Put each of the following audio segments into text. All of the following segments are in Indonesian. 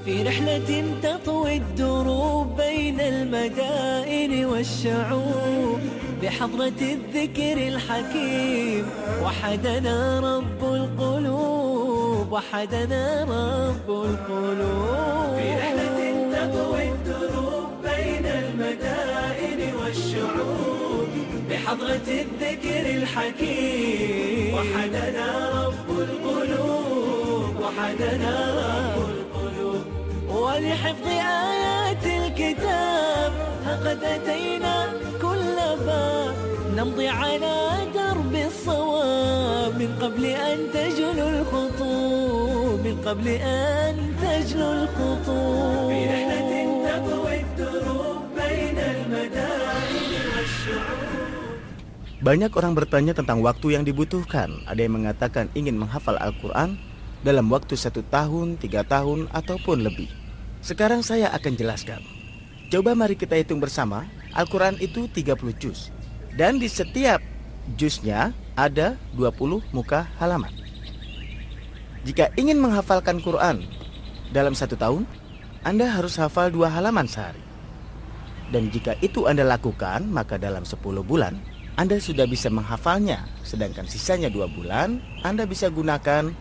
في رحلة تطوي الدروب بين المدائن والشعوب بحضرة الذكر الحكيم وحدنا رب القلوب وحدنا رب القلوب في رحلة تطوي الدروب بين المدائن والشعوب بحضرة الذكر الحكيم وحدنا رب القلوب وحدنا رب القلوب ولحفظ آيات الكتاب لقد أتينا كل باب نمضي على درب الصواب من قبل أن تجلو الخطوب من قبل أن تجلو الخطوب في رحلة تطوي الدروب بين المدائن والشعوب. Banyak orang bertanya tentang waktu yang dibutuhkan. Ada yang mengatakan ingin menghafal Al-Quran dalam waktu 1 tahun, 3 tahun, ataupun lebih. Sekarang saya akan jelaskan. Coba mari kita hitung bersama. Al-Quran itu 30 juz. Dan di setiap juznya ada 20 muka halaman. Jika ingin menghafalkan Quran dalam 1 tahun, Anda harus hafal 2 halaman sehari. Dan jika itu Anda lakukan, maka dalam 10 bulan Anda sudah bisa menghafalnya. Sedangkan sisanya 2 bulan Anda bisa gunakan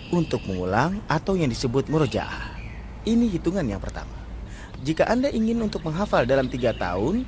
untuk mengulang atau yang disebut murojaah. Ini hitungan yang pertama. Jika Anda ingin untuk menghafal dalam 3 tahun,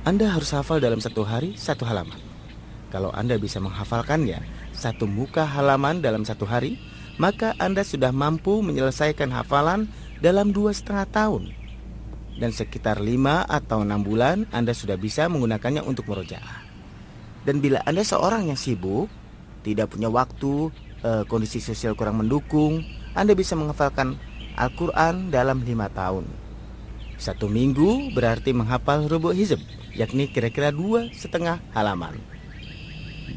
Anda harus hafal dalam 1 hari 1 halaman. Kalau Anda bisa menghafalkannya 1 muka halaman dalam 1 hari, maka Anda sudah mampu menyelesaikan hafalan dalam 2,5 tahun. Dan sekitar 5 atau 6 bulan Anda sudah bisa menggunakannya untuk murojaah. Dan bila Anda seorang yang sibuk, tidak punya waktu, kondisi sosial kurang mendukung, Anda bisa menghafalkan Al-Quran dalam 5 tahun. 1 minggu berarti menghafal rubu' hizb, yakni kira-kira 2,5 halaman.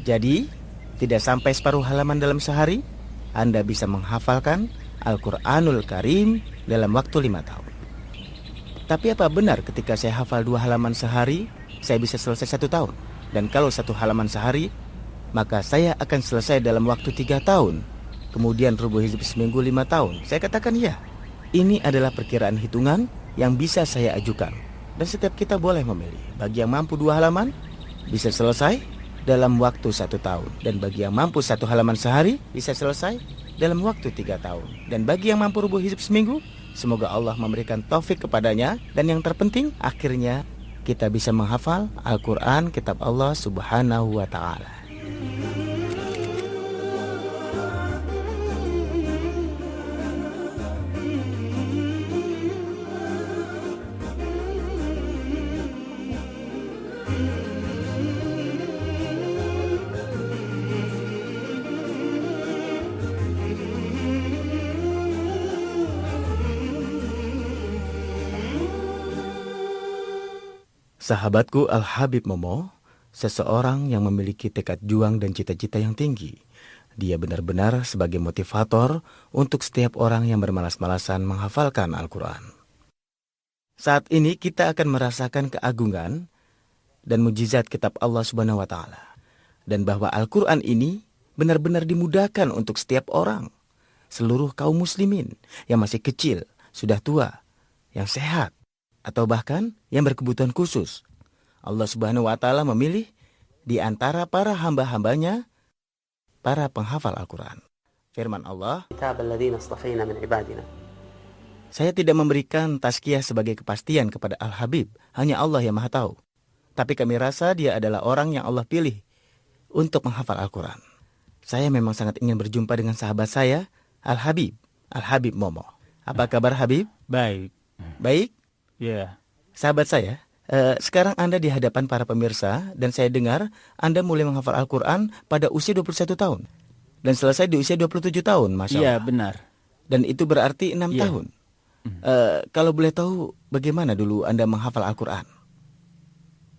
Jadi, tidak sampai separuh halaman dalam sehari, Anda bisa menghafalkan Al-Quranul Karim dalam waktu 5 tahun. Tapi apa benar ketika saya hafal 2 halaman sehari, saya bisa selesai 1 tahun? Dan kalau 1 halaman sehari, maka saya akan selesai dalam waktu 3 tahun. Kemudian rubu' hizb seminggu 5 tahun. Saya katakan ya. Ini adalah perkiraan hitungan yang bisa saya ajukan. Dan setiap kita boleh memilih. Bagi yang mampu 2 halaman, bisa selesai dalam waktu 1 tahun. Dan bagi yang mampu 1 halaman sehari, bisa selesai dalam waktu 3 tahun. Dan bagi yang mampu rubu' hizb seminggu, semoga Allah memberikan taufik kepadanya. Dan yang terpenting, akhirnya kita bisa menghafal Al-Quran, kitab Allah Subhanahu wa ta'ala. Sahabatku Al-Habib Momo, seseorang yang memiliki tekad juang dan cita-cita yang tinggi. Dia benar-benar sebagai motivator untuk setiap orang yang bermalas-malasan menghafalkan Al-Quran. Saat ini kita akan merasakan keagungan dan mujizat kitab Allah Subhanahu wa ta'ala. Dan bahwa Al-Quran ini benar-benar dimudahkan untuk setiap orang. Seluruh kaum muslimin yang masih kecil, sudah tua, yang sehat, atau bahkan yang berkebutuhan khusus. Allah Subhanahu wa ta'ala memilih di antara para hamba-hambanya para penghafal Al-Quran. Firman Allah, saya tidak memberikan tazkiyah sebagai kepastian kepada Al-Habib, hanya Allah yang maha tahu. Tapi kami rasa dia adalah orang yang Allah pilih untuk menghafal Al-Quran. Saya memang sangat ingin berjumpa dengan sahabat saya, Al-Habib Momo. Apa kabar Habib? Baik. Baik? Ya. Sahabat saya, sekarang Anda di hadapan para pemirsa dan saya dengar Anda mulai menghafal Al-Quran pada usia 21 tahun. Dan selesai di usia 27 tahun, Masya Allah. Iya, benar. Dan itu berarti 6 Ya. tahun. Kalau boleh tahu, bagaimana dulu Anda menghafal Al-Quran?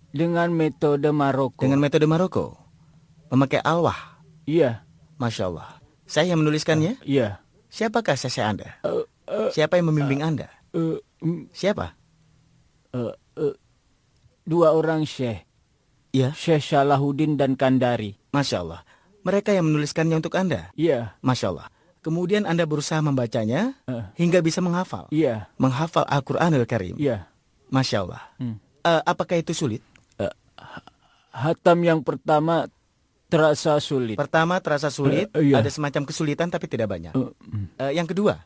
Dengan metode Maroko. Dengan metode Maroko? Memakai alwah? Iya. Masya Allah. Saya yang menuliskannya? Iya. Siapakah seseh Anda? Siapa yang membimbing Anda? Siapa? 2 orang syekh. Iya. Syekh Salahuddin dan Kandari. Masya Allah. Mereka yang menuliskannya untuk Anda? Iya. Masya Allah. Kemudian Anda berusaha membacanya hingga bisa menghafal. Iya. Menghafal Al-Quranul Karim. Iya. Masya Allah. Apakah itu sulit? Hatam yang pertama terasa sulit. Pertama terasa sulit, iya. ada semacam kesulitan tapi tidak banyak. Yang kedua?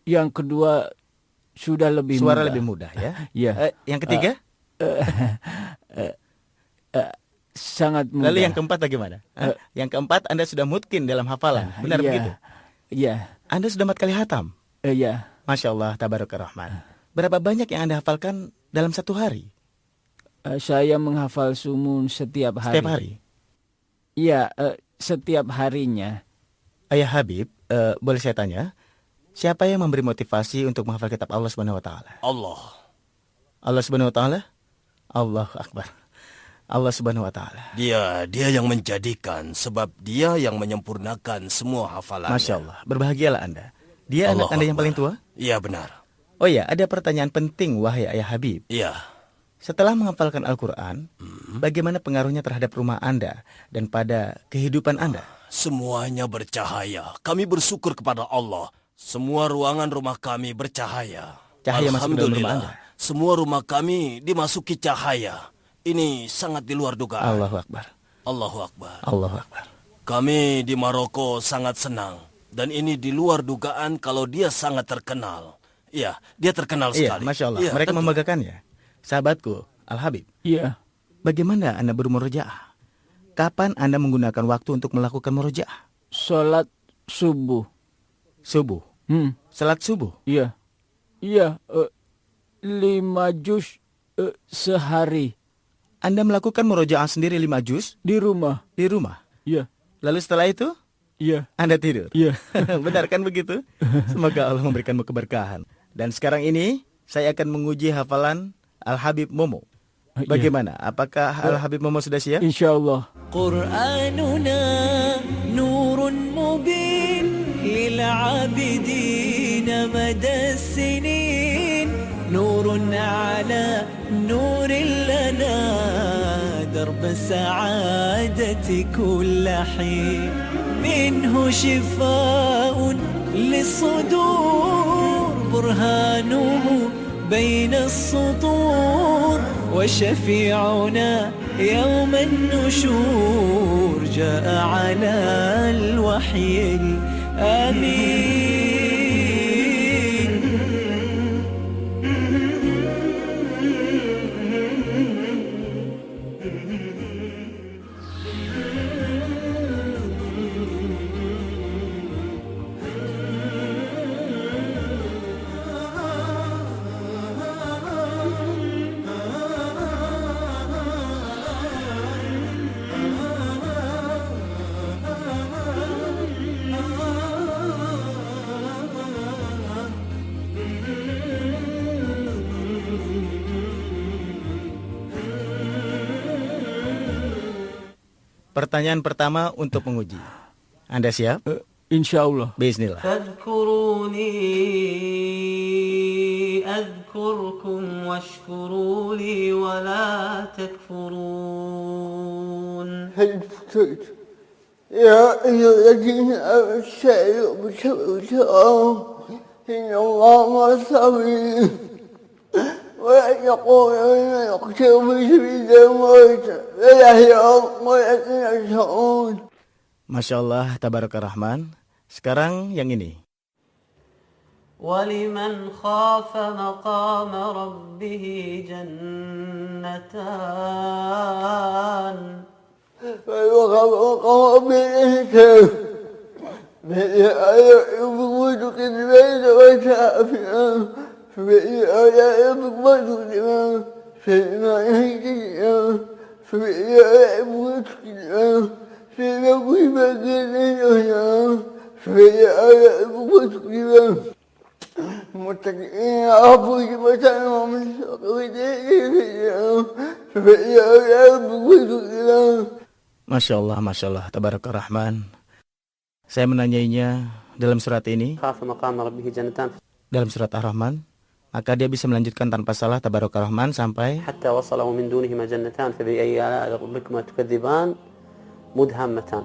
Yang kedua sudah lebih Suara mudah. lebih mudah ya. Iya. Yang ketiga? Sangat mudah. Lalu yang keempat bagaimana? Yang keempat Anda sudah mutkin dalam hafalan. Benar iya. begitu? Iya. Anda sudah 4 kali hatam. Iya. Masya Allah, tabarakar rahman. Berapa banyak yang Anda hafalkan dalam satu hari? Saya menghafal sumun setiap hari. Setiap hari? Iya, setiap harinya. Ayah Habib, boleh saya tanya, siapa yang memberi motivasi untuk menghafal kitab Allah Subhanahu wa taala? Allah. Allah Subhanahu wa taala? Allahu Akbar. Allah Subhanahu wa taala. Dia yang menjadikan, sebab dia yang menyempurnakan semua hafalannya. Masya Allah, berbahagialah Anda. Dia Allah anak Anda yang Akbar. paling tua? Iya benar. Oh iya, ada pertanyaan penting wahai Ayah Habib. Iya. Setelah menghafalkan Al-Quran, bagaimana pengaruhnya terhadap rumah Anda dan pada kehidupan Anda? Semuanya bercahaya. Kami bersyukur kepada Allah. Semua ruangan rumah kami bercahaya. Cahaya masuk ke dalam rumah Alhamdulillah. Anda? Semua rumah kami dimasuki cahaya. Ini sangat di luar dugaan. Allahu Akbar. Allahu Akbar. Allahu Akbar. Kami di Maroko sangat senang. Dan ini di luar dugaan kalau dia sangat terkenal. Iya, dia terkenal Iya, sekali. Masya Allah. Iya, Mereka tentu. membanggakannya. Sahabatku, Al-Habib, Iya. bagaimana Anda bermurojaah? Kapan Anda menggunakan waktu untuk melakukan murojaah? Sholat subuh. Subuh. Salat subuh. Iya. Iya. 5 juz sehari. Anda melakukan murojaah sendiri 5 juz Di rumah. di rumah. Iya. Lalu setelah itu, Iya. Anda tidur. Iya. Benar kan begitu? Semoga Allah memberikanmu keberkahan. Dan sekarang ini, saya akan menguji hafalan Al-Habib Momo. Bagaimana? Apakah Al-Habib Momo sudah siap? Insyaallah. قرآننا نور مبين للعابدين مدى السنين نور على نور لنا درب السعادة كل حين منه شفاء للصدور برهانه بين السطور وشفيعنا يوم النشور جاء على الوحي الأمين Pertanyaan pertama untuk menguji. Anda siap? Insyaallah. Bismillah. فاذكروني أذكركم واشكروا لي ولا تكفرون هل تكتب يا أيها الذين آمنوا استعينوا بالصبر والصلاة إن الله مع الصابرين ولا تقولوا لمن يقتل في سبيل الله فلا يحيى ولكن يشركون. Masya Allah, tabarakar rahman. Sekarang yang ini. ولمن خاف مقام ربه جنتان فيوقف بالإحسان فيبغض كذبين وشافئا فيبغض كذبا فيما يهدي فيبغض كذبا فيبغض كذبا فيبغض كذبا متكئين على فرش ومن Masya Allah, tabarakar rahman. Saya menanyainya dalam surat ini, خاف مقام ربه جنتان dalam surat Ar-Rahman, maka dia bisa melanjutkan tanpa salah tabarakar rahman sampai حتى وصل ومن دونهما جنتان فبأي آلاء ربكما تكذبان مدهمتان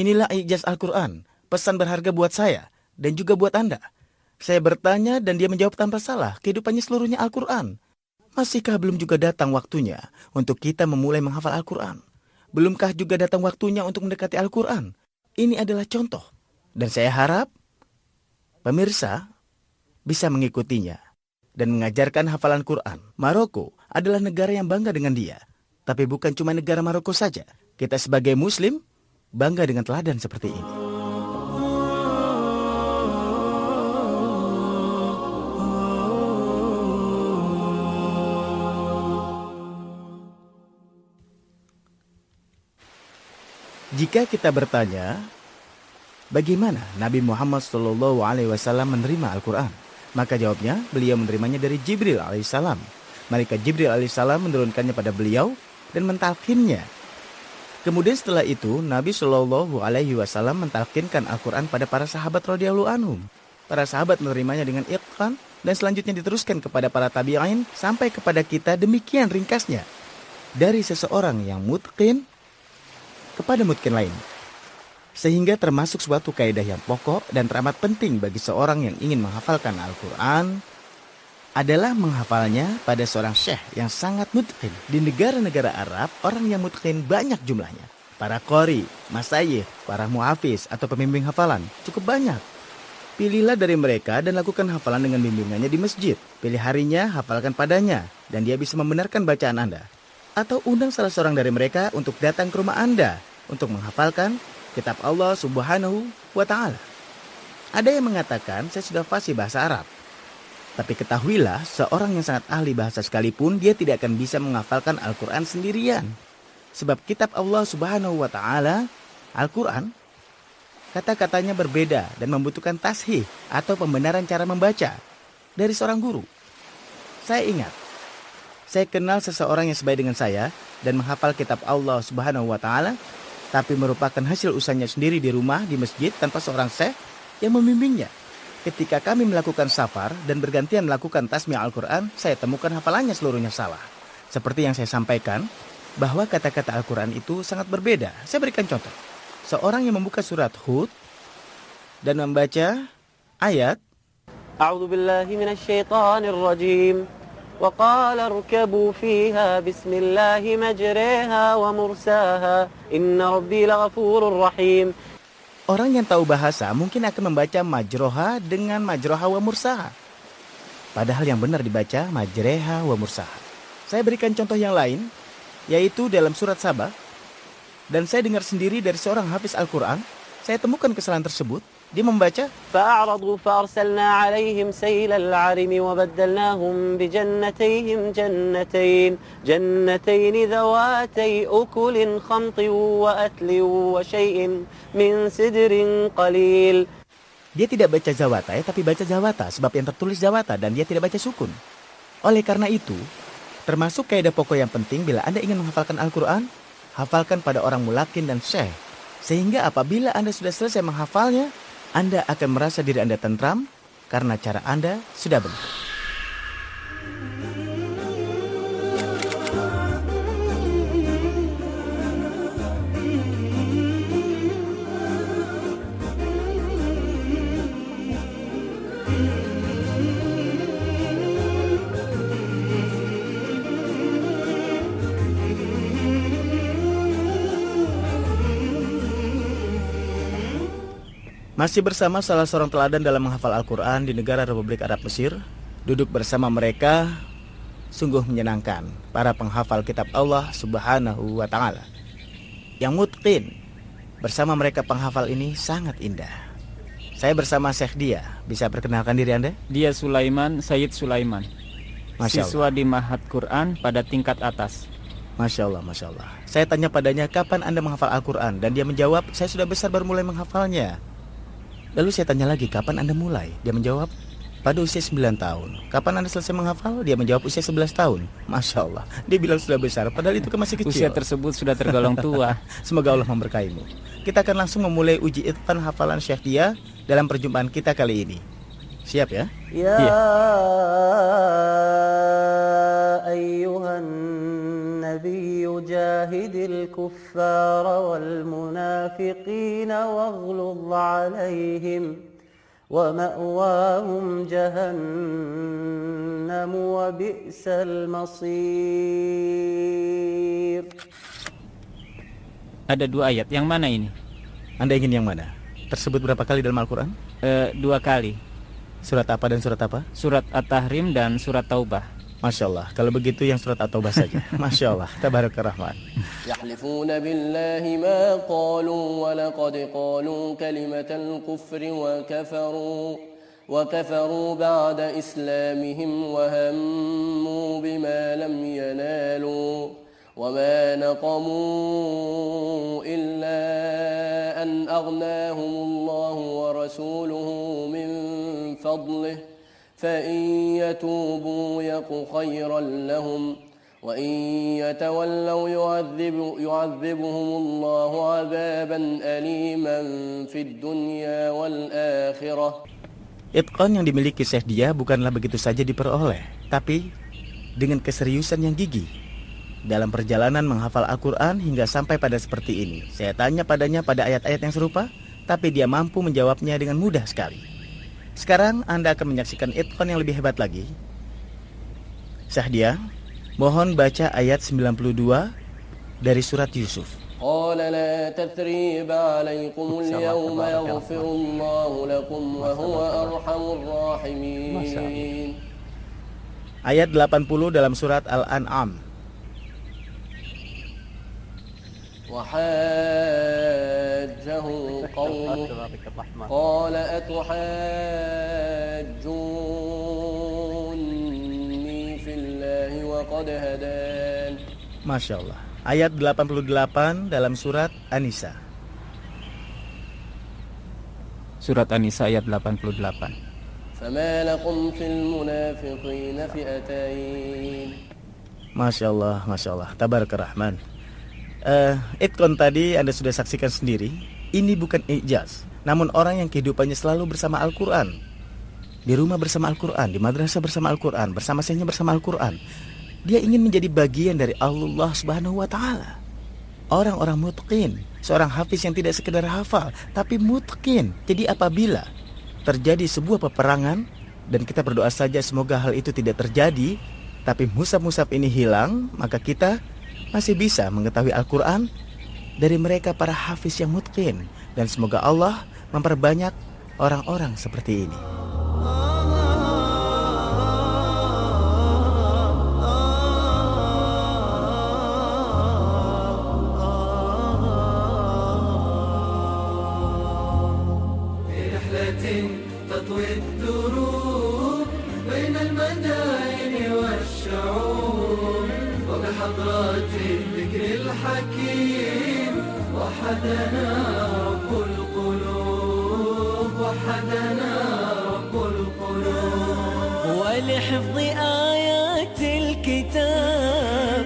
Inilah ijaz Al-Quran, pesan berharga buat saya dan juga buat Anda. Saya bertanya dan dia menjawab tanpa salah, kehidupannya seluruhnya Al-Quran. Masihkah belum juga datang waktunya untuk kita memulai menghafal Al-Quran? Belumkah juga datang waktunya untuk mendekati Al-Quran? Ini adalah contoh. Dan saya harap pemirsa bisa mengikutinya dan mengajarkan hafalan Quran. Maroko adalah negara yang bangga dengan dia. Tapi bukan cuma negara Maroko saja. Kita sebagai Muslim bangga dengan teladan seperti ini. Jika kita bertanya, bagaimana Nabi Muhammad SAW menerima Al-Quran? Maka jawabnya, beliau menerimanya dari Jibril alaihissalam. Malaikat Jibril alaihissalam menurunkannya pada beliau dan mentalkinnya. Kemudian setelah itu, Nabi SAW mentalkinkan Al-Quran pada para sahabat radhiyallahu anhum. Para sahabat menerimanya dengan iqan dan selanjutnya diteruskan kepada para tabi'in sampai kepada kita. Demikian ringkasnya dari seseorang yang mutqin kepada mutqin lain. Sehingga termasuk suatu kaidah yang pokok dan teramat penting bagi seorang yang ingin menghafalkan Al-Quran adalah menghafalnya pada seorang syekh yang sangat mutqin. Di negara-negara Arab, orang yang mutqin banyak jumlahnya. Para qori, masyayikh, para muhafiz atau pembimbing hafalan cukup banyak. Pilihlah dari mereka dan lakukan hafalan dengan bimbingannya di masjid. Pilih harinya, hafalkan padanya, dan dia bisa membenarkan bacaan Anda. Atau undang salah seorang dari mereka untuk datang ke rumah Anda untuk menghafalkan kitab Allah Subhanahu wa Ta'ala. Ada yang mengatakan, saya sudah fasih bahasa Arab. Tapi ketahuilah, seorang yang sangat ahli bahasa sekalipun, dia tidak akan bisa menghafalkan Al-Quran sendirian. Sebab kitab Allah Subhanahu wa Ta'ala, Al-Quran, kata-katanya berbeda dan membutuhkan tashih atau pembenaran cara membaca dari seorang guru. Saya kenal seseorang yang sebaya dengan saya dan menghafal kitab Allah Subhanahu wa Ta'ala, tapi merupakan hasil usahanya sendiri di rumah, di masjid, tanpa seorang syekh yang membimbingnya. Ketika kami melakukan safar dan bergantian melakukan tasmiyah Al-Quran, saya temukan hafalannya seluruhnya salah. Seperti yang saya sampaikan, bahwa kata-kata Al-Quran itu sangat berbeda. Saya berikan contoh. Seorang yang membuka surat Hud dan membaca ayat, A'udzu billahi minasy syaithanir rajim. Wa qala irkabu fiha bismillahi majriha wa mursaha. Inna rabbi laghafurur rahim. Orang yang tahu bahasa mungkin akan membaca majroha dengan majroha wa mursaha. Padahal yang benar dibaca majreha wa mursaha. Saya berikan contoh yang lain, yaitu dalam surat Sabah. Dan saya dengar sendiri dari seorang hafiz Al-Quran, saya temukan kesalahan tersebut. Dia membaca, فأعرضوا فأرسلنا عليهم سيل العرم وبدلناهم بجنتيهم جنتين ذواتي أكل خمط وأثل وشيء من سدر قليل. Dia tidak baca Zawatai tapi baca Zawata sebab yang tertulis Zawata dan dia tidak baca sukun. Oleh karena itu, termasuk kaidah pokok yang penting bila Anda ingin menghafalkan Al-Quran, hafalkan pada orang mulakin dan syekh. Sehingga apabila Anda sudah selesai menghafalnya, Anda akan merasa diri Anda tentram karena cara Anda sudah benar. Masih bersama salah seorang teladan dalam menghafal Al-Quran di negara Republik Arab Mesir. Duduk bersama mereka sungguh menyenangkan. Para penghafal kitab Allah Subhanahu wa Ta'ala yang mutqin. Bersama mereka penghafal ini sangat indah. Saya bersama Syekh Dia. Bisa perkenalkan diri Anda? Dia Sulaiman, Sayyid Sulaiman. Masya Allah. Siswa di Mahat Quran pada tingkat atas. Masya Allah, Masya Allah. Saya tanya padanya, kapan Anda menghafal Al-Quran? Dan dia menjawab, saya sudah besar baru mulai menghafalnya. Lalu saya tanya lagi, kapan Anda mulai? Dia menjawab, pada usia 9 tahun. Kapan Anda selesai menghafal? Dia menjawab usia 11 tahun. Masya Allah, dia bilang sudah besar, padahal itu kan masih kecil. Usia tersebut sudah tergolong tua. Semoga Allah memberkahimu. Kita akan langsung memulai uji itqan hafalan Syekh Dia dalam perjumpaan kita kali ini. Siap ya? Ya Iya. ayyuhan nabiyyu jahidil kuffara wal munafiqina عليهم ومأواهم جهنم وبئس المصير. Ada 2 ayat, yang mana ini? Anda ingin yang mana? Tersebut berapa kali dalam Al-Quran? 2 kali. Surat apa dan surat apa? Surat At-Tahrim dan surat Taubah. Masya Allah, kalau begitu yang surat At-Taubah saja. Masya Allah, Tabarakallah Rahman. يحلفون بالله ما قالوا ولقد قالوا كلمة الكفر وكفروا بعد إسلامهم وهموا بما لم ينالوا وما نقموا إلا أن أغناهم الله ورسوله من فضله فإن يتوبوا يك خيرا لهم وإن يتولوا يعذبهم الله عذابا أليما في الدنيا والآخرة. Itqan yang dimiliki Syekh Dia bukanlah begitu saja diperoleh, tapi dengan keseriusan yang gigih. Dalam perjalanan menghafal Al-Quran hingga sampai pada seperti ini. Saya tanya padanya pada ayat-ayat yang serupa, tapi dia mampu menjawabnya dengan mudah sekali. Sekarang Anda akan menyaksikan itqan yang lebih hebat lagi. Syekh Dia, mohon baca ayat 92 dari surat Yusuf. قال لا تثريب عليكم اليوم يغفر الله لكم وهو أرحم الراحمين. Ayat 80 dalam surat Al-An'am. وحاجه قومه قال أتحاجوني في الله وقد هدان. Masya Allah. Ayat 88 dalam surat An-Nisa. Surat An-Nisa ayat 88. فما لكم في المنافقين فئتين. Masya Allah, Masya Allah. Tabarakallah Rahman. Itqan tadi Anda sudah saksikan sendiri. Ini bukan ijaz, namun orang yang kehidupannya selalu bersama Al-Quran. Di rumah bersama Al-Quran, di madrasah bersama Al-Quran, bersama syekhnya bersama Al-Quran. Dia ingin menjadi bagian dari Allah Subhanahu wa Ta'ala. Orang-orang mutqin, seorang hafiz yang tidak sekedar hafal, tapi mutqin. Jadi apabila terjadi sebuah peperangan, dan kita berdoa saja semoga hal itu tidak terjadi, tapi mushaf-mushaf ini hilang, maka kita masih bisa mengetahui Al-Quran dari mereka para hafiz yang mutqin. Dan semoga Allah memperbanyak orang-orang seperti ini. تطوي الدروب بين المدائن والشعوب وبحضرات الذكر الحكيم وحدنا رب القلوب وحدنا رب القلوب ولحفظ آيات الكتاب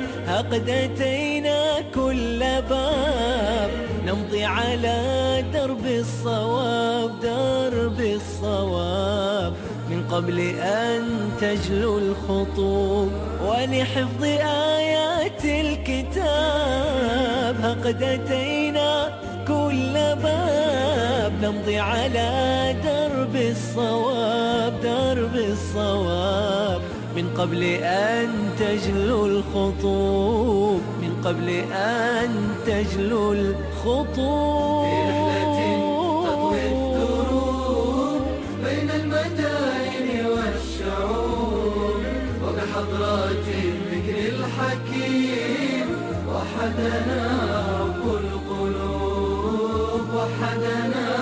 قد أتينا كل باب نمضي على درب الصواب درب الصواب من قبل أن تجلو الخطوب ولحفظ آيات الكتاب قد أتينا كل باب نمضي على درب الصواب درب الصواب من قبل أن تجلو الخطوب من قبل أن تجلو الخطوب في رحلة تطوي الدروب بين المدائن والشعوب وبحضرات الذكر الحكيم وحدنا رب القلوب وحدنا